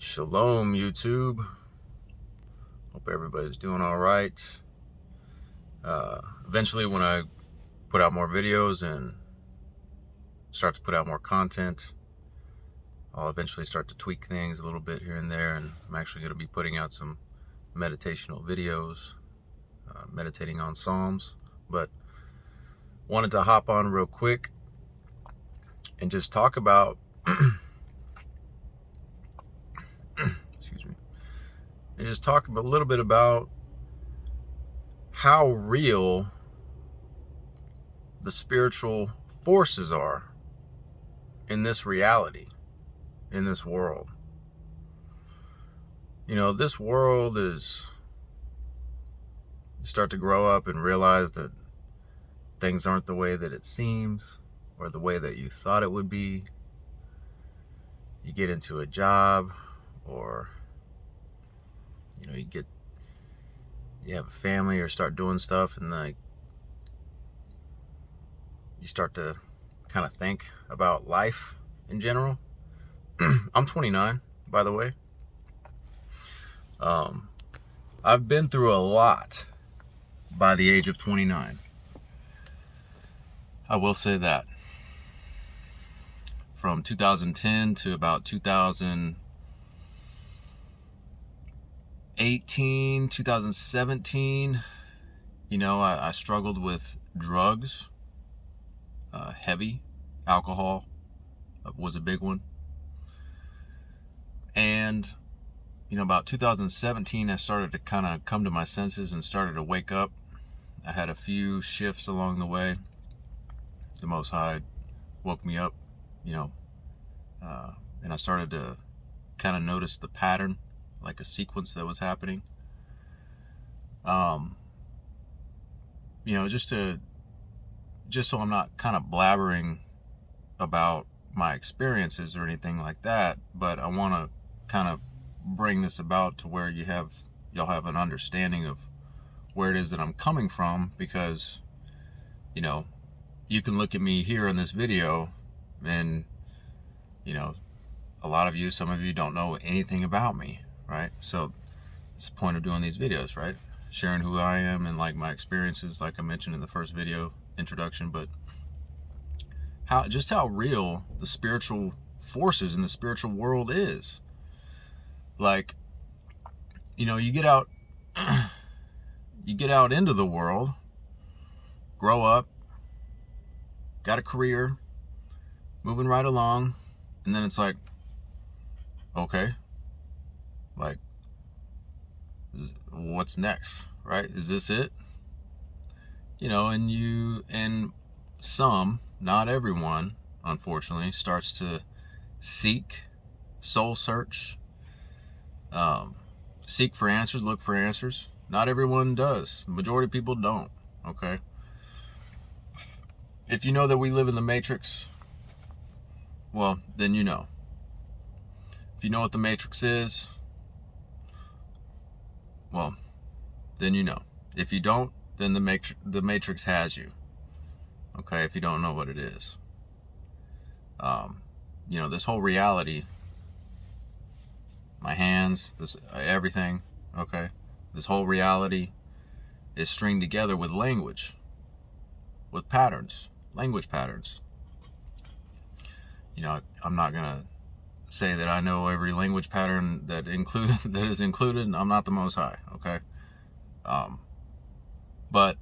Shalom, YouTube. Hope everybody's doing all right. Eventually, when I put out more videos and start to put out more content, I'll eventually start to tweak things a little bit here and there, and I'm actually going to be putting out some meditational videos, meditating on Psalms. But wanted to hop on real quick and just talk about and just talk a little bit about how real the spiritual forces are in this reality, in this world. You know, this world is, you start to grow up and realize that things aren't the way that it seems or the way that you thought it would be. You get into a job, or you have a family, or start doing stuff, and you start to kind of think about life in general. I'm 29, by the way. I've been through a lot by the age of 29. I will say that. From 2010 to about 2018, 2017, I struggled with drugs. Heavy alcohol was a big one. And, about 2017, I started to kind of come to my senses and started to wake up. I had a few shifts along the way. The Most High woke me up, and I started to kind of notice the pattern, like a sequence that was happening. Just so I'm not kind of blabbering about my experiences or anything like that, but I want to kind of bring this about to where y'all have an understanding of where it is that I'm coming from, because, you can look at me here in this video and, some of you don't know anything about me, right? So it's the point of doing these videos, right? Sharing who I am and my experiences, like I mentioned in the first video introduction, but how real the spiritual forces in the spiritual world is. You get out into the world, grow up, got a career, moving right along, and then it's like, okay, what's next, right? Is this it? And some, not everyone, unfortunately, starts to soul search, seek for answers, look for answers. Not everyone does. The majority of people don't, okay? If you know that we live in the Matrix, well, then you know. If you know what the Matrix is, well, then you know. If you don't, then the Matrix has you. Okay, if you don't know what it is. This whole reality, my hands, everything, okay? This whole reality is stringed together with language, with patterns, language patterns. I'm not going to say that I know every language pattern that is included. I'm not the Most High, okay? But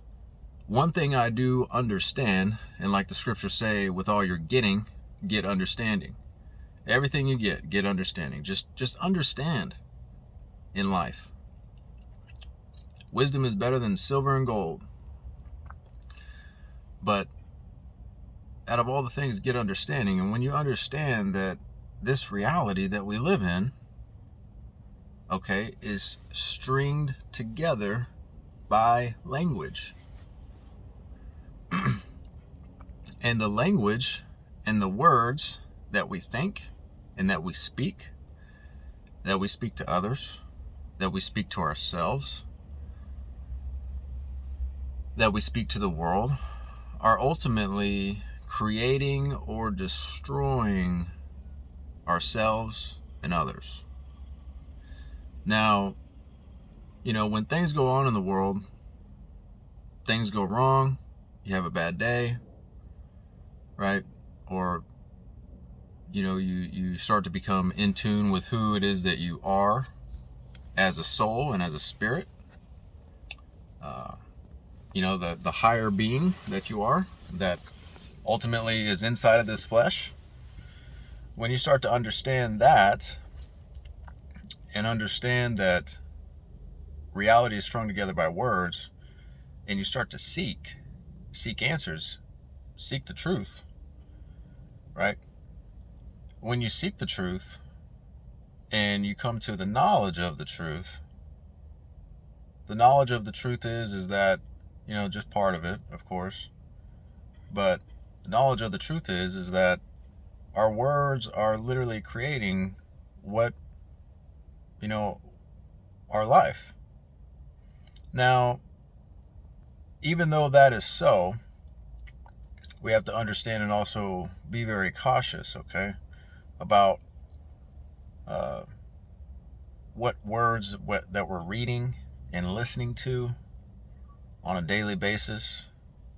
one thing I do understand, and like the scriptures say, with all you're getting, get understanding. Everything you get understanding. Just understand in life. Wisdom is better than silver and gold. But out of all the things, get understanding. And when you understand that this reality that we live in, okay, is stringed together by language. And the language and the words that we think and that we speak to others, that we speak to ourselves, that we speak to the world, are ultimately creating or destroying ourselves and others. Now, when things go on in the world, things go wrong, you have a bad day, right? Or, you start to become in tune with who it is that you are as a soul and as a spirit. The higher being that you are, that ultimately is inside of this flesh. When you start to understand that, and understand that reality is strung together by words, and you start to seek answers, seek the truth, right? When you seek the truth and you come to the knowledge of the truth, the knowledge of the truth is that, just part of it, of course, but the knowledge of the truth is that our words are literally creating what, our life. Now, even though that is so, we have to understand and also be very cautious, okay, about what words that we're reading and listening to on a daily basis.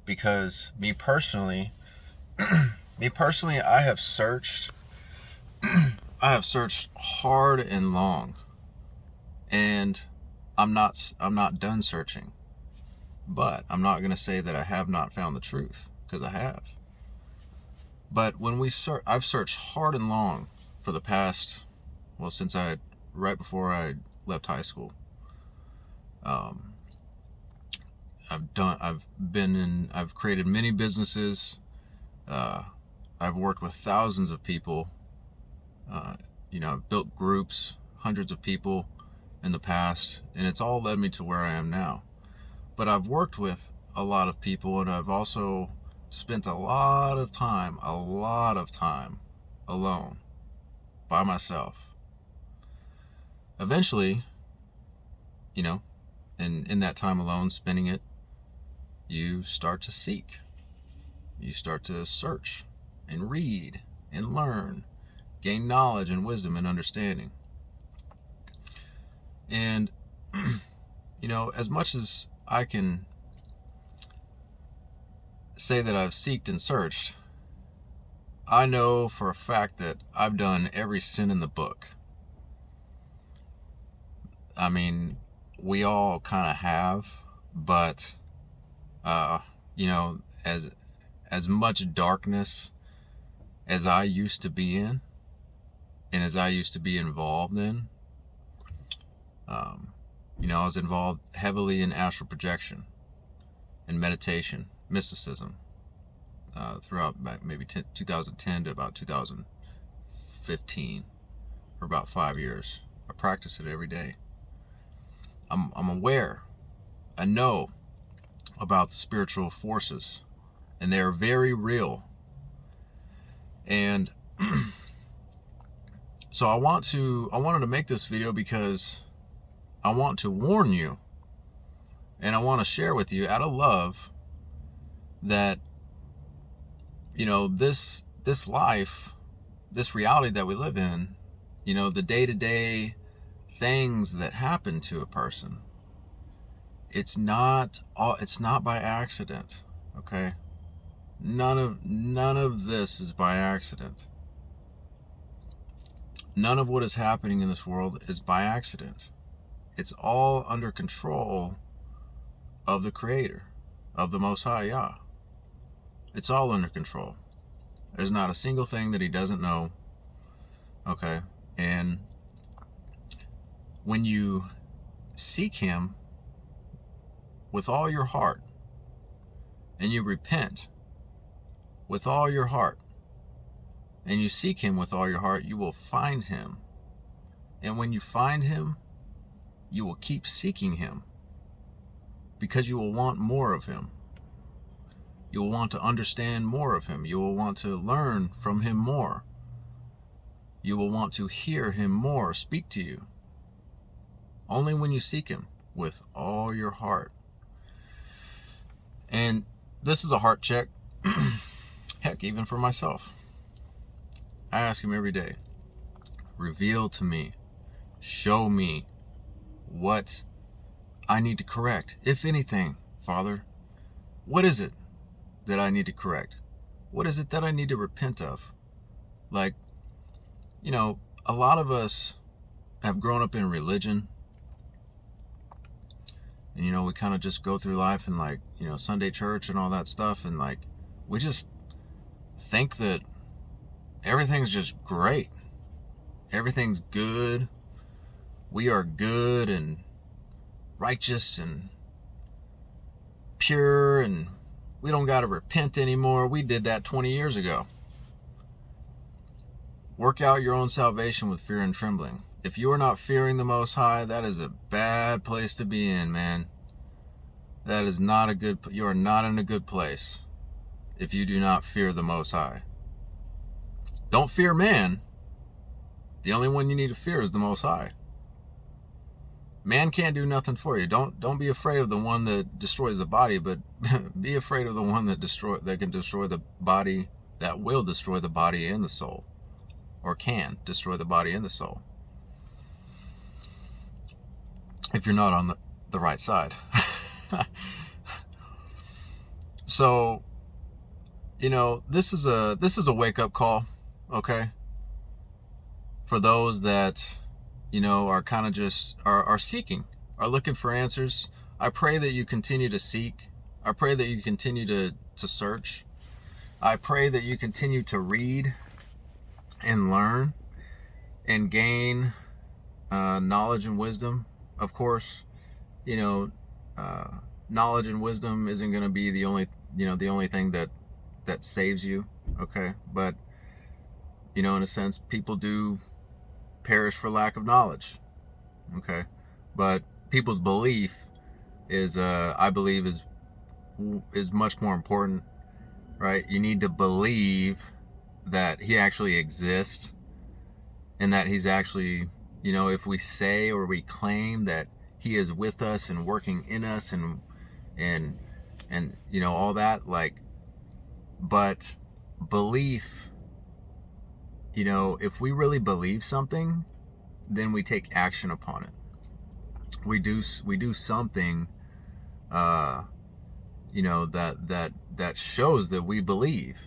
Because me personally, I have searched hard and long, and I'm not done searching. But I'm not going to say that I have not found the truth, because I have. But when I've searched hard and long for the past, since right before I left high school. I've created many businesses. I've worked with thousands of people. I've built groups, hundreds of people in the past, and it's all led me to where I am now. But I've worked with a lot of people, and I've also spent a lot of time alone, by myself. Eventually, and in that time alone, spending it, you start to seek. You start to search and read and learn, gain knowledge and wisdom and understanding. And, as much as I can say that I've seeked and searched, I know for a fact that I've done every sin in the book. I mean, we all kind of have, but, as much darkness as I used to be in, and as I used to be involved in, I was involved heavily in astral projection and meditation, mysticism, throughout maybe 2010 to about 2015, for about 5 years. I practiced it every day. I'm aware. I know about the spiritual forces, and they are very real. And so I wanted to make this video because I want to warn you, and I want to share with you out of love that, this life, this reality that we live in, the day-to-day things that happen to a person, it's not by accident, okay? None of this is by accident. None of what is happening in this world is by accident. It's all under control of the Creator, of the Most High Yah. It's all under control. There's not a single thing that He doesn't know. Okay? And when you seek Him with all your heart, and you repent with all your heart, and you seek Him with all your heart, you will find Him. And when you find Him, you will keep seeking Him, because you will want more of Him. You will want to understand more of Him. You will want to learn from Him more. You will want to hear Him more speak to you. Only when you seek Him with all your heart. And this is a heart check. Heck, even for myself. I ask Him every day, reveal to me, show me what I need to correct. If anything, Father, what is it that I need to correct? What is it that I need to repent of? Like, a lot of us have grown up in religion, and we kind of just go through life and Sunday church and all that stuff, and we just think that everything's just great. Everything's good. We are good and righteous and pure, and we don't got to repent anymore. We did that 20 years ago. Work out your own salvation with fear and trembling. If you are not fearing the Most High, that is a bad place to be in, man. That is not a good, you are not in a good place if you do not fear the Most High. Don't fear man. The only one you need to fear is the Most High. Man can't do nothing for you. Don't be afraid of the one that destroys the body, but be afraid of the one that can destroy the body, that will destroy the body and the soul, or can destroy the body and the soul. If you're not on the right side. So, this is a wake-up call, okay? For those that, are kind of just, are seeking, are looking for answers. I pray that you continue to seek. I pray that you continue to search. I pray that you continue to read and learn and gain knowledge and wisdom. Of course, knowledge and wisdom isn't going to be the only thing that saves you, okay? But, in a sense, people do perish for lack of knowledge, okay? But people's belief is, I believe, is much more important, right? You need to believe that he actually exists, and that he's actually, if we say or we claim that he is with us and working in us and all that, but belief, if we really believe something, then we take action upon it. We do something, that shows that we believe.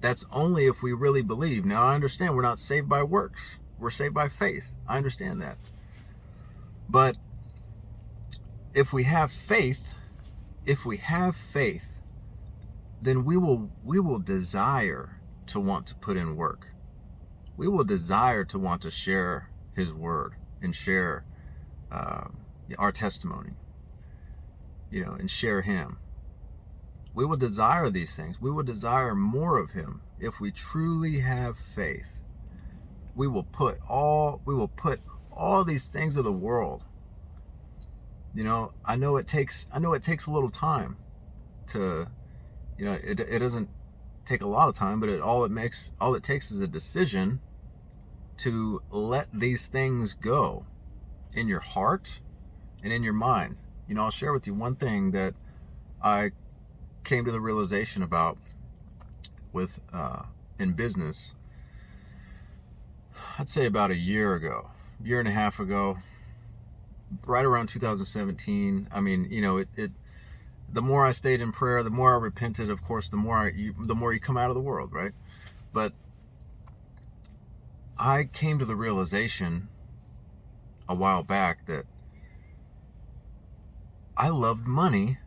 That's only if we really believe. Now, I understand we're not saved by works. We're saved by faith. I understand that. But if we have faith, then we will desire to want to put in work. We will desire to want to share his word and share our testimony, and share him. We will desire these things. We will desire more of him if we truly have faith. We will put all these things of the world. I know it takes a little time to, it doesn't take a lot of time, but all it takes is a decision to let these things go in your heart and in your mind. I'll share with you one thing that I came to the realization about with in business. I'd say about a year and a half ago, right around 2017. I mean, the more I stayed in prayer, the more I repented, of course, the more you come out of the world, right? But I came to the realization a while back that I loved money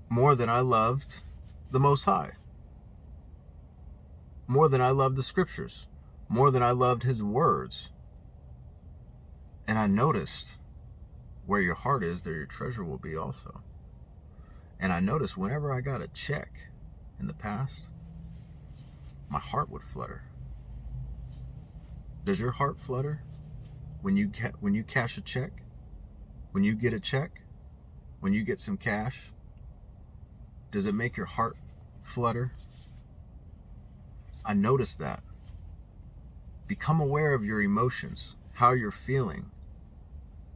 more than I loved the Most High, more than I loved the scriptures, more than I loved his words. And I noticed, where your heart is, there your treasure will be also. And I noticed whenever I got a check in the past, my heart would flutter. Does your heart flutter when you cash a check? When you get a check? When you get some cash? Does it make your heart flutter? I noticed that. Become aware of your emotions, how you're feeling,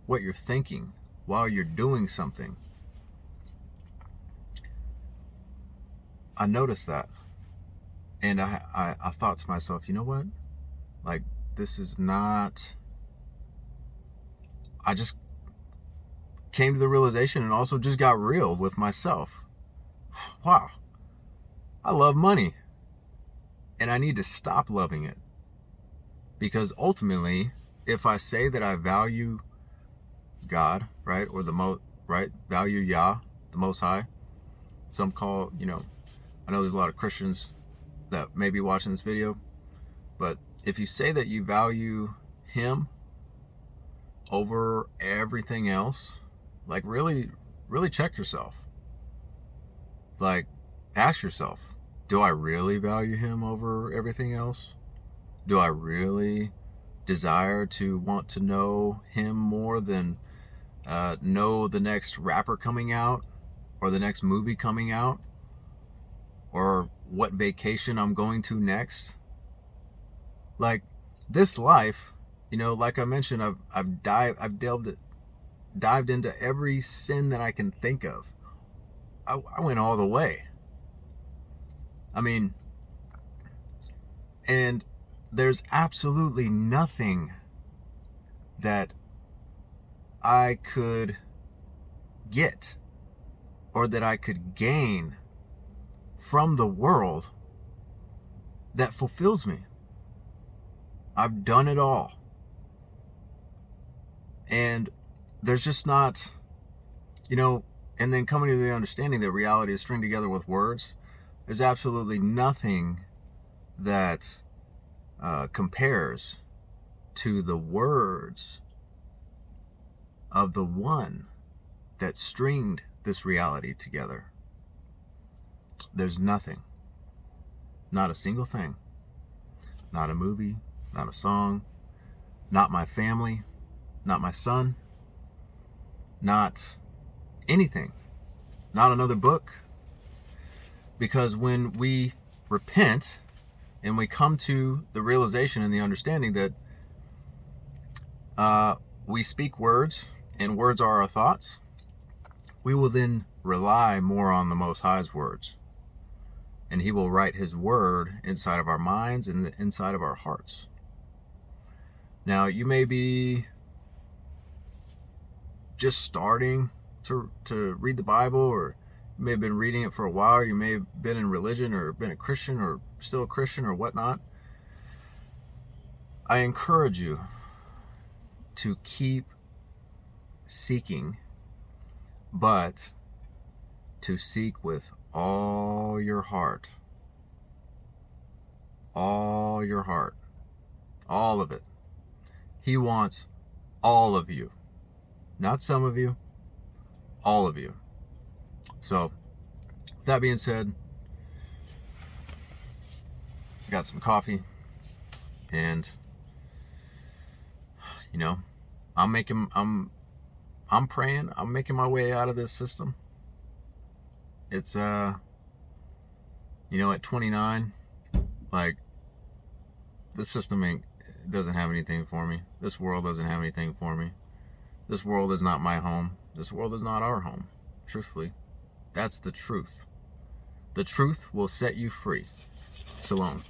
what you're thinking while you're doing something. I noticed that. And I thought to myself, you know what? This is not... came to the realization and also just got real with myself. Wow, I love money, and I need to stop loving it, because ultimately, if I say that I value God, right, or value Yah, the Most High, some call, I know there's a lot of Christians that may be watching this video, but if you say that you value Him over everything else, like really check yourself. Like, ask yourself, do I really value Him over everything else? Do I really desire to want to know Him more than know the next rapper coming out, or the next movie coming out, or what vacation I'm going to next? Like, this life, like I mentioned, I've dived into every sin that I can think of. I went all the way. I mean, and there's absolutely nothing that I could get or that I could gain from the world that fulfills me. I've done it all. And there's just not, and then coming to the understanding that reality is stringed together with words, there's absolutely nothing that compares to the words of the one that stringed this reality together. There's nothing. Not a single thing. Not a movie, not a song, not my family, not my son, not anything, not another book. Because when we repent and we come to the realization and the understanding that we speak words and words are our thoughts, we will then rely more on the Most High's words. And He will write His word inside of our minds and inside of our hearts. Now, you may be just starting to read the Bible, or you may have been reading it for a while, or you may have been in religion or been a Christian or still a Christian or whatnot. I encourage you to keep seeking, but to seek with all your heart. All your heart. All of it. He wants all of you. Not some of you. All of you. So, with that being said, I got some coffee, and I'm praying, I'm making my way out of this system. It's at 29, like, this system doesn't have anything for me. This world doesn't have anything for me. This world is not my home. This world is not our home. Truthfully, that's the truth. The truth will set you free. Shalom.